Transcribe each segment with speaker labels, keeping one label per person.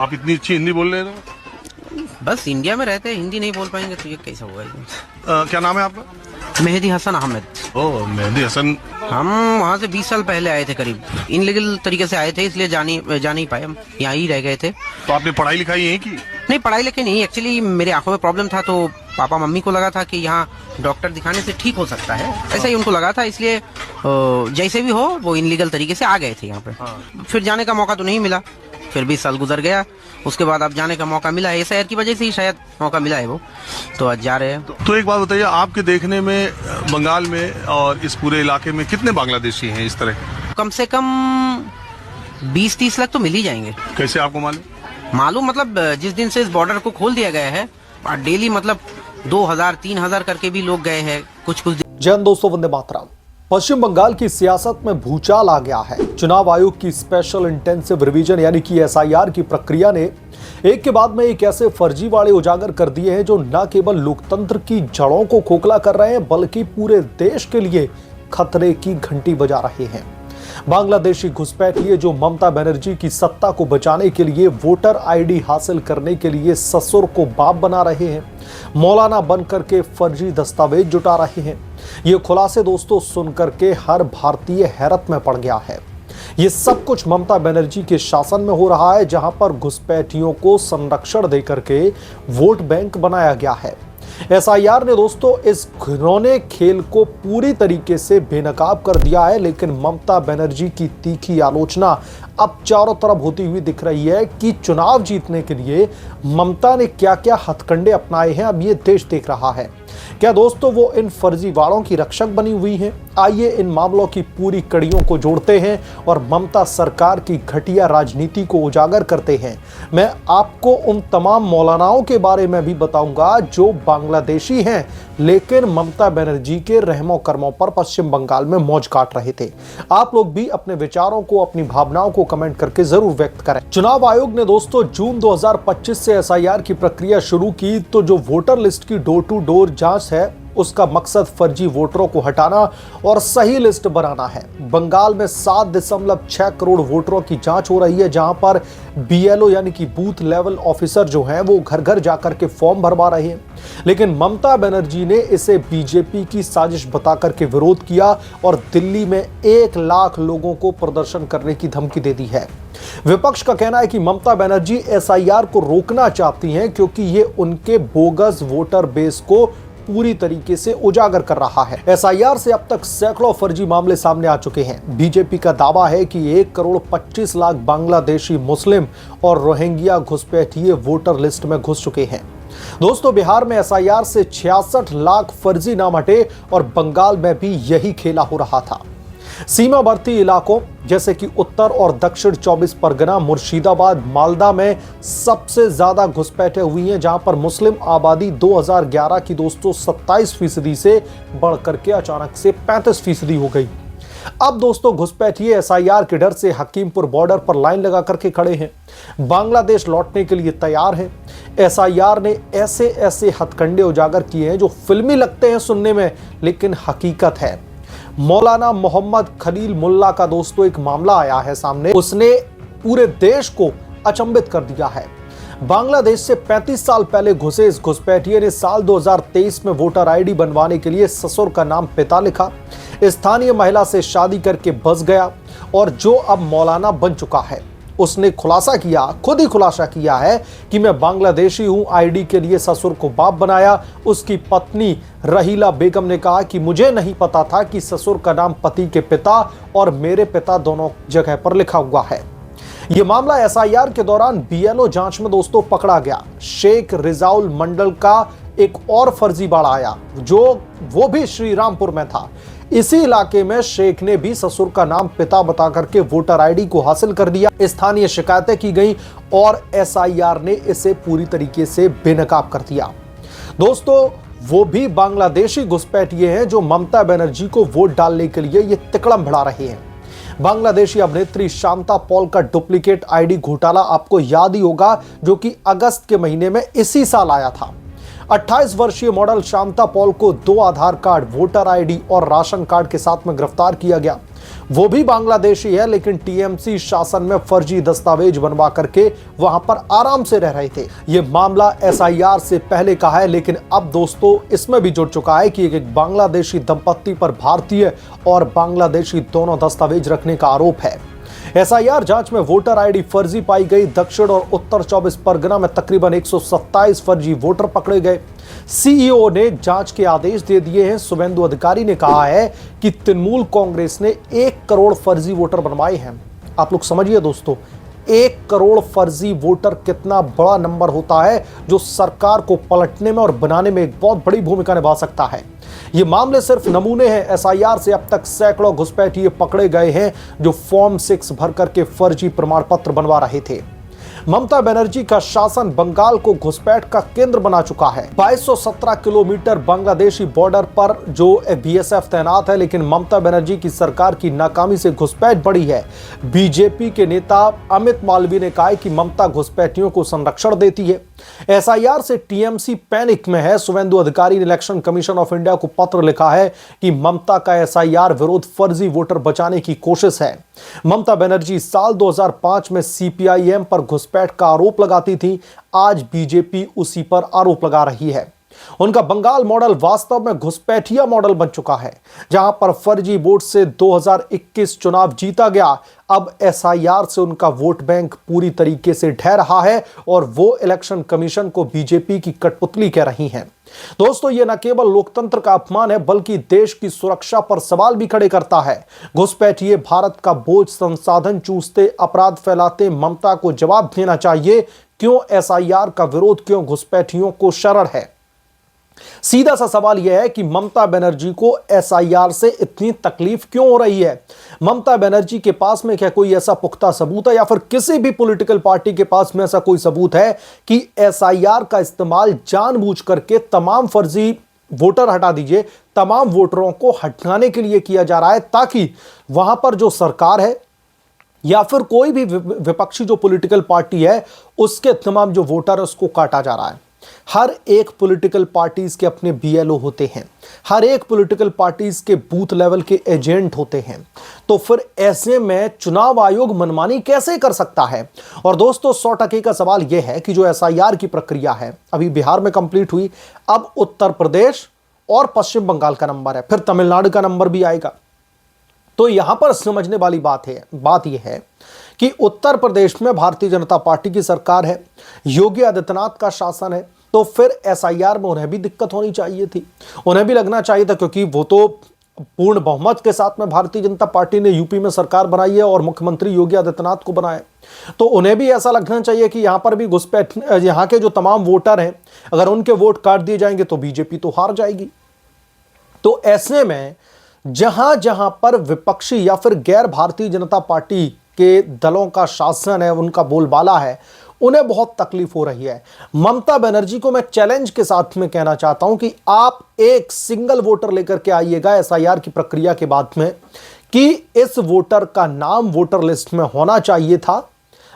Speaker 1: आप इतनी अच्छी हिंदी बोल रहे हो?
Speaker 2: बस इंडिया में रहते हैं, हिंदी नहीं बोल पाएंगे तो ये कैसा होगा।
Speaker 1: क्या नाम है आपका?
Speaker 2: मेहदी हसन अहमद।
Speaker 1: ओह, मेहदी हसन।
Speaker 2: हम वहाँ से 20 साल पहले आए थे करीब, इनलीगल तरीके से आए थे, इसलिए जा नहीं पाए, हम यहाँ ही रह गए थे।
Speaker 1: तो आपने पढ़ाई लिखाई यहीं की?
Speaker 2: नहीं, पढ़ाई लिखाई नहीं, एक्चुअली मेरे आंखों में प्रॉब्लम था तो पापा मम्मी को लगा था कि यहाँ डॉक्टर दिखाने से ठीक हो सकता है, ऐसा ही उनको लगा था, इसलिए जैसे भी हो वो इनलीगल तरीके से आ गए थे यहाँ पे। फिर जाने का मौका तो नहीं मिला, फिर 20 साल गुजर गया, उसके बाद अब जाने का मौका मिला है, शहर की वजह से ही शायद मौका मिला है वो, तो आज जा रहे हैं।
Speaker 1: तो एक बात बताइए, आपके देखने में बंगाल में और इस पूरे इलाके में कितने बांग्लादेशी हैं इस तरह?
Speaker 2: कम से कम 20-30 लाख तो मिल ही जाएंगे।
Speaker 1: कैसे आपको मालूम?
Speaker 2: मतलब जिस दिन से इस बॉर्डर को खोल दिया गया है, डेली मतलब 2000-3000 करके भी लोग गए हैं कुछ।
Speaker 3: जय हिंद दोस्तों, वंदे मातरम। पश्चिम बंगाल की सियासत में भूचाल आ गया है। चुनाव आयोग की स्पेशल इंटेंसिव रिवीजन यानी कि एसआईआर की प्रक्रिया ने एक के बाद में एक ऐसे फर्जीवाड़े उजागर कर दिए हैं जो न केवल लोकतंत्र की जड़ों को खोखला कर रहे हैं बल्कि पूरे देश के लिए खतरे की घंटी बजा रहे हैं। बांग्लादेशी घुसपैठिए जो ममता बनर्जी की सत्ता को बचाने के लिए वोटर आईडी हासिल करने के लिए ससुर को बाप बना रहे हैं, मौलाना बनकर के फर्जी दस्तावेज जुटा रहे हैं। ये खुलासे दोस्तों सुनकर के हर भारतीय हैरत में पड़ गया है। ये सब कुछ ममता बनर्जी के शासन में हो रहा है, जहां पर घुसपैठियों को संरक्षण देकर के वोट बैंक बनाया गया है। एसआईआर ने दोस्तों इस घिनौने खेल को पूरी तरीके से बेनकाब कर दिया है, लेकिन ममता बनर्जी की तीखी आलोचना अब चारों तरफ होती हुई दिख रही है कि चुनाव जीतने के लिए ममता ने क्या क्या हथकंडे अपनाए हैं, अब ये देश देख रहा है। क्या दोस्तों वो इन फर्जीवाड़ों की रक्षक बनी हुई हैं? आइए इन मामलों की पूरी कड़ियों को जोड़ते हैं और ममता सरकार की घटिया राजनीति को उजागर करते हैं। मैं आपको उन तमाम मौलानाओं के बारे में भी बताऊंगा जो बांग्लादेशी हैं लेकिन ममता बनर्जी के रहमो कर्मों पर पश्चिम बंगाल में मौज काट रहे थे। आप लोग भी अपने विचारों को, अपनी भावनाओं को कमेंट करके जरूर व्यक्त करें। चुनाव आयोग ने दोस्तों जून 2025 से एसआईआर की प्रक्रिया शुरू की, तो जो वोटर लिस्ट की डोर टू डोर जांच है उसका मकसद फर्जी वोटरों को हटाना और सही लिस्ट बनाना है। बंगाल में 7.6 करोड़ वोटरों की जांच हो रही है, जहां पर बीएलओ यानी कि बूथ लेवल ऑफिसर जो हैं वो घर घर जाकर के फॉर्म भरवा रहे हैं। लेकिन ममता बनर्जी ने इसे बीजेपी की साजिश बताकर के विरोध किया और दिल्ली में 1 लाख लोगों को प्रदर्शन करने की धमकी दे दी है। विपक्ष का कहना है कि ममता बनर्जी एसआईआर को रोकना चाहती हैं क्योंकि ये उनके बोगस वोटर बेस को पूरी तरीके से उजागर कर रहा है। एसआईआर से अब तक सैकड़ों फर्जी मामले सामने आ चुके हैं। बीजेपी का दावा है कि 1 करोड़ 25 लाख बांग्लादेशी मुस्लिम और रोहिंग्या घुसपैठिए वोटर लिस्ट में घुस चुके हैं। दोस्तों बिहार में एसआईआर से 66 लाख फर्जी नाम हटे और बंगाल में भी यही खेला हो रहा था। सीमावर्ती इलाकों जैसे कि उत्तर और दक्षिण 24 परगना, मुर्शिदाबाद, मालदा में सबसे ज्यादा घुसपैठे हुई हैं, जहां पर मुस्लिम आबादी 2011 की दोस्तों 27% से बढ़कर के अचानक से 35% हो गई। अब दोस्तों घुसपैठिए एसआईआर के डर से हकीमपुर बॉर्डर पर लाइन लगा करके खड़े हैं, बांग्लादेश लौटने के लिए तैयार हैं। एसआईआर ने ऐसे ऐसे हथकंडे उजागर किए हैं जो फिल्मी लगते हैं सुनने में, लेकिन हकीकत है। मौलाना मोहम्मद खलील मुल्ला का दोस्तों एक मामला आया है सामने, उसने पूरे देश को अचंभित कर दिया है। बांग्लादेश से 35 साल पहले घुसे इस घुसपैठिए ने साल 2023 में वोटर आईडी बनवाने के लिए ससुर का नाम पिता लिखा, स्थानीय महिला से शादी करके बस गया और जो अब मौलाना बन चुका है। उसने खुलासा किया, खुद ही खुलासा किया है कि मैं बांग्लादेशी हूं, आईडी के लिए ससुर को बाप बनाया। उसकी पत्नी रहीला बेगम ने कहा कि मुझे नहीं पता था कि ससुर का नाम पति के पिता और मेरे पिता दोनों जगह पर लिखा हुआ है। यह मामला एसआईआर के दौरान बीएलओ जांच में दोस्तों पकड़ा गया। शेख रिजाउल मंडल का एक और फर्जीवाड़ा आया जो वो भी श्रीरामपुर में था। इसी इलाके में शेख ने भी ससुर का नाम पिता बता करके वोटर आईडी को हासिल कर दिया। स्थानीय शिकायतें की गई और एसआईआर ने इसे पूरी तरीके से बेनकाब कर दिया। दोस्तों वो भी बांग्लादेशी घुसपैठिए हैं जो ममता बनर्जी को वोट डालने के लिए ये तिकड़म भिड़ा रहे हैं। बांग्लादेशी अभिनेत्री शांता पॉल का डुप्लीकेट आईडी घोटाला आपको याद ही होगा, जो कि अगस्त के महीने में इसी साल आया था। 28 वर्षीय मॉडल शांता पॉल को 2 आधार कार्ड, वोटर आईडी और राशन कार्ड के साथ में गिरफ्तार किया गया। वो भी बांग्लादेशी है, लेकिन टीएमसी शासन में फर्जी दस्तावेज बनवा करके वहां पर आराम से रह रहे थे। ये मामला एसआईआर से पहले का है, लेकिन अब दोस्तों इसमें भी जुड़ चुका है कि एक बांग्लादेशी दंपत्ति पर भारतीय और बांग्लादेशी दोनों दस्तावेज रखने का आरोप है। एसआईआर जांच में वोटर आईडी फर्जी पाई गई। दक्षिण और उत्तर 24 परगना में तकरीबन 127 फर्जी वोटर पकड़े गए। सीईओ ने जांच के आदेश दे दिए हैं। शुभेंदु अधिकारी ने कहा है कि तृणमूल कांग्रेस ने 1 करोड़ फर्जी वोटर बनवाए हैं। आप लोग समझिए दोस्तों, 1 करोड़ फर्जी वोटर कितना बड़ा नंबर होता है, जो सरकार को पलटने में और बनाने में एक बहुत बड़ी भूमिका निभा सकता है। ये मामले सिर्फ नमूने हैं। एसआईआर से अब तक सैकड़ों घुसपैठिए पकड़े गए हैं जो फॉर्म 6 भर करके फर्जी प्रमाण पत्र बनवा रहे थे। ममता बनर्जी का शासन बंगाल को घुसपैठ का केंद्र बना चुका है। 2217 किलोमीटर बांग्लादेशी बॉर्डर पर जो बीएसएफ तैनात है, लेकिन ममता बनर्जी की सरकार की नाकामी से घुसपैठ बढ़ी है। बीजेपी के नेता अमित मालवीय ने कहा है कि ममता घुसपैठियों को संरक्षण देती है। एसआईआर से टीएमसी पैनिक में है। शुभेंदु अधिकारी ने इलेक्शन कमीशन ऑफ इंडिया को पत्र लिखा है कि ममता का एसआईआर विरोध फर्जी वोटर बचाने की कोशिश है। ममता बनर्जी साल 2005 में सीपीआईएम पर घुसपैठ का आरोप लगाती थी। आज बीजेपी उसी पर आरोप लगा रही है। उनका बंगाल मॉडल वास्तव में घुसपैठिया मॉडल बन चुका है, जहां पर फर्जी वोट से 2021 चुनाव जीता गया। अब एसआईआर से उनका वोट बैंक पूरी तरीके से ढह रहा है और वो इलेक्शन कमीशन को बीजेपी की कठपुतली कह रही हैं। दोस्तों, ये न केवल लोकतंत्र का अपमान है, बल्कि देश की सुरक्षा पर सवाल भी खड़े करता है। घुसपैठिए भारत का बोझ, संसाधन चूसते, अपराध फैलाते। ममता को जवाब देना चाहिए, क्यों एसआईआर का विरोध, क्यों घुसपैठियों को शरण है। सीधा सा सवाल यह है कि ममता बनर्जी को एसआईआर से इतनी तकलीफ क्यों हो रही है। ममता बनर्जी के पास में क्या कोई ऐसा पुख्ता सबूत है, या फिर किसी भी पॉलिटिकल पार्टी के पास में ऐसा कोई सबूत है कि एसआईआर का इस्तेमाल जानबूझ करके तमाम फर्जी वोटर हटा दीजिए, तमाम वोटरों को हटाने के लिए किया जा रहा है, ताकि वहां पर जो सरकार है या फिर कोई भी विपक्षी जो पॉलिटिकल पार्टी है, उसके तमाम जो वोटर है उसको काटा जा रहा है। हर एक पॉलिटिकल पार्टीज के अपने बीएलओ होते हैं, हर एक पॉलिटिकल पार्टीज के बूथ लेवल के एजेंट होते हैं। तो फिर ऐसे में चुनाव आयोग मनमानी कैसे कर सकता है। और दोस्तों, 100% का सवाल यह है कि जो एसआईआर की प्रक्रिया है अभी बिहार में कंप्लीट हुई, अब उत्तर प्रदेश और पश्चिम बंगाल का नंबर है, फिर तमिलनाडु का नंबर भी आएगा। तो यहां पर समझने वाली बात यह है कि उत्तर प्रदेश में भारतीय जनता पार्टी की सरकार है, योगी आदित्यनाथ का शासन है, तो फिर एसआईआर में उन्हें भी दिक्कत होनी चाहिए थी, उन्हें भी लगना चाहिए था, क्योंकि वो तो पूर्ण बहुमत के साथ में भारतीय जनता पार्टी ने यूपी में सरकार बनाई है और मुख्यमंत्री योगी आदित्यनाथ को बनाया। तो उन्हें भी ऐसा लगना चाहिए कि यहां पर भी घुसपैठ, यहां के जो तमाम वोटर हैं, अगर उनके वोट काट दिए जाएंगे तो बीजेपी तो हार जाएगी। तो ऐसे में जहां जहां पर विपक्षी या फिर गैर भारतीय जनता पार्टी के दलों का शासन है, उनका बोलबाला है, उन्हें बहुत तकलीफ हो रही है। ममता बनर्जी को मैं चैलेंज के साथ में कहना चाहता हूं कि आप एक सिंगल वोटर लेकर के आइएगा एसआईआर की प्रक्रिया के बाद में कि इस वोटर का नाम वोटर लिस्ट में होना चाहिए था,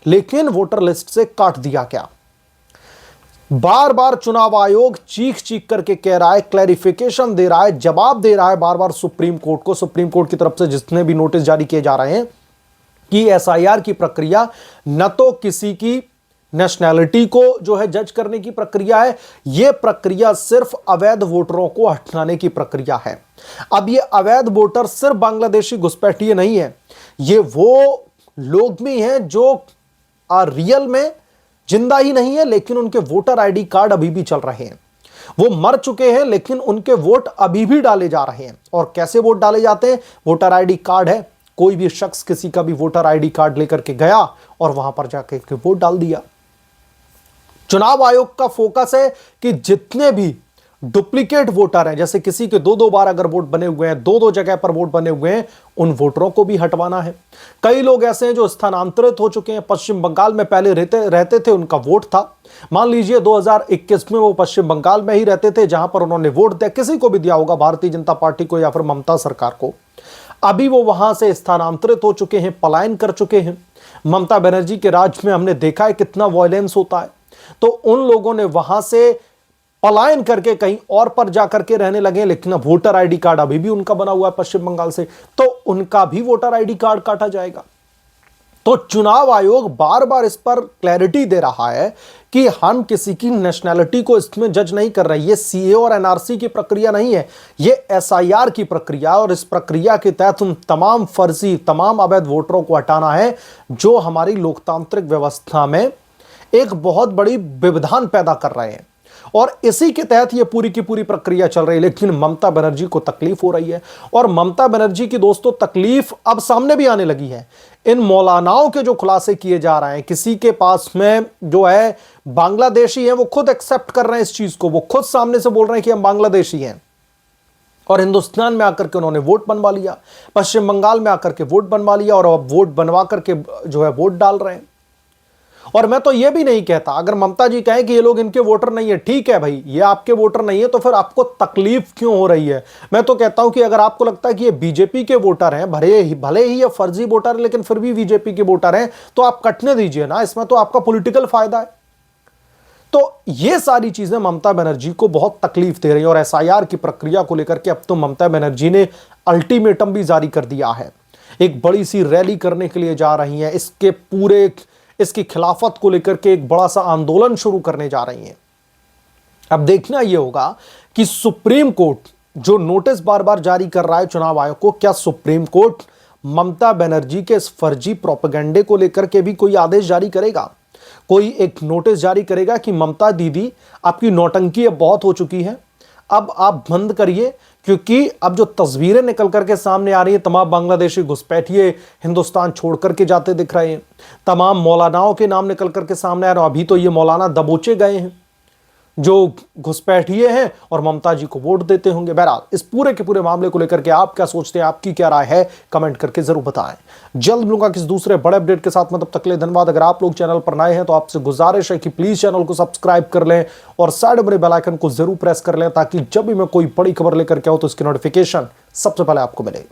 Speaker 3: लेकिन वोटर लिस्ट से काट दिया गया। बार बार चुनाव आयोग चीख चीख करके कह रहा है, क्लैरिफिकेशन दे रहा है, जवाब दे रहा है बार बार सुप्रीम कोर्ट को। सुप्रीम कोर्ट की तरफ से जितने भी नोटिस जारी किए जा रहे हैं कि एसआईआर की प्रक्रिया न तो किसी की नेशनैलिटी को जो है जज करने की प्रक्रिया है, यह प्रक्रिया सिर्फ अवैध वोटरों को हटाने की प्रक्रिया है। अब ये अवैध वोटर सिर्फ बांग्लादेशी घुसपैठिए नहीं है, ये वो लोग भी हैं जो रियल में जिंदा ही नहीं है, लेकिन उनके वोटर आईडी कार्ड अभी भी चल रहे हैं। वो मर चुके हैं, लेकिन उनके वोट अभी भी डाले जा रहे हैं। और कैसे वोट डाले जाते हैं? वोटर आईडी कार्ड है, कोई भी शख्स किसी का भी वोटर आईडी कार्ड लेकर के गया और वहां पर जाकर वोट डाल दिया। चुनाव आयोग का फोकस है कि जितने भी डुप्लीकेट वोटर हैं, जैसे किसी के 2-2 बार अगर वोट बने हुए हैं, 2-2 जगह पर वोट बने हुए हैं, उन वोटरों को भी हटवाना है। कई लोग ऐसे हैं जो स्थानांतरित हो चुके हैं, पश्चिम बंगाल में पहले रहते थे, उनका वोट था। मान लीजिए 2021 में वो पश्चिम बंगाल में ही रहते थे, जहां पर उन्होंने वोट दिया, किसी को भी दिया होगा, भारतीय जनता पार्टी को या फिर ममता सरकार को। अभी वो वहां से स्थानांतरित हो चुके हैं, पलायन कर चुके हैं। ममता बनर्जी के राज में हमने देखा है कितना वायलेंस होता है। तो उन लोगों ने वहां से पलायन करके कहीं और पर जाकर के रहने लगे, लेकिन अब वोटर आईडी कार्ड अभी भी उनका बना हुआ है पश्चिम बंगाल से, तो उनका भी वोटर आईडी कार्ड काटा जाएगा। तो चुनाव आयोग बार बार इस पर क्लैरिटी दे रहा है कि हम किसी की नेशनैलिटी को इसमें जज नहीं कर रहे। ये सीए और एनआरसी की प्रक्रिया नहीं है, ये एसआईआर की प्रक्रिया, और इस प्रक्रिया के तहत हम तमाम फर्जी, तमाम अवैध वोटरों को हटाना है, जो हमारी लोकतांत्रिक व्यवस्था में एक बहुत बड़ी व्यवधान पैदा कर रहे हैं। और इसी के तहत ये पूरी की पूरी प्रक्रिया चल रही है। लेकिन ममता बनर्जी को तकलीफ हो रही है, और ममता बनर्जी की दोस्तों तकलीफ अब सामने भी आने लगी है। इन मौलानाओं के जो खुलासे किए जा रहे हैं, किसी के पास में जो है बांग्लादेशी है, वो खुद एक्सेप्ट कर रहे हैं इस चीज को, वो खुद सामने से बोल रहे हैं कि हम बांग्लादेशी हैं, और हिंदुस्तान में आकर के उन्होंने वोट बनवा लिया, पश्चिम बंगाल में आकर के वोट बनवा लिया, और अब वोट बनवा करके जो है वोट डाल रहे हैं। और मैं तो ये भी नहीं कहता, अगर ममता जी कहें कि ये लोग इनके वोटर नहीं है, ठीक है भाई, ये आपके वोटर नहीं है, तो फिर आपको तकलीफ क्यों हो रही है? मैं तो कहता हूं कि अगर आपको लगता है कि ये बीजेपी के वोटर हैं, भले ही ये फर्जी वोटर है, लेकिन फिर भी बीजेपी के वोटर हैं, तो आप कटने दीजिए ना, इसमें तो आपका पॉलिटिकल फायदा है। तो ये सारी चीजें ममता बनर्जी को बहुत तकलीफ दे रही है। और एसआईआर की प्रक्रिया को लेकर के अब तो ममता बनर्जी ने अल्टीमेटम भी जारी कर दिया है, एक बड़ी सी रैली करने के लिए जा रही हैं, इसकी खिलाफत को लेकर के एक बड़ा सा आंदोलन शुरू करने जा रही हैं। अब देखना यह होगा कि सुप्रीम कोर्ट जो नोटिस बार बार जारी कर रहा है चुनाव आयोग को, क्या सुप्रीम कोर्ट ममता बनर्जी के इस फर्जी प्रोपेगेंडे को लेकर के भी कोई आदेश जारी करेगा, कोई एक नोटिस जारी करेगा कि ममता दीदी आपकी नौटंकी अब बहुत हो चुकी है, अब आप बंद करिए। क्योंकि अब जो तस्वीरें निकल करके सामने आ रही हैं, तमाम बांग्लादेशी घुसपैठिए हिंदुस्तान छोड़ करके जाते दिख रहे हैं, तमाम मौलानाओं के नाम निकल करके सामने आ रहे हैं। अभी तो ये मौलाना दबोचे गए हैं जो घुसपैठिए हैं और ममता जी को वोट देते होंगे। बहरहाल इस पूरे के पूरे मामले को लेकर के आप क्या सोचते हैं, आपकी क्या राय है, कमेंट करके जरूर बताएं। जल्द मिलूंगा किसी दूसरे बड़े अपडेट के साथ में, तब तक के लिए धन्यवाद। अगर आप लोग चैनल पर नए हैं तो आपसे गुजारिश है कि प्लीज चैनल को सब्सक्राइब कर लें और साइड में बेल आइकन को जरूर प्रेस कर लें, ताकि जब भी मैं कोई बड़ी खबर लेकर के आऊं तो इसकी नोटिफिकेशन सबसे पहले आपको मिले।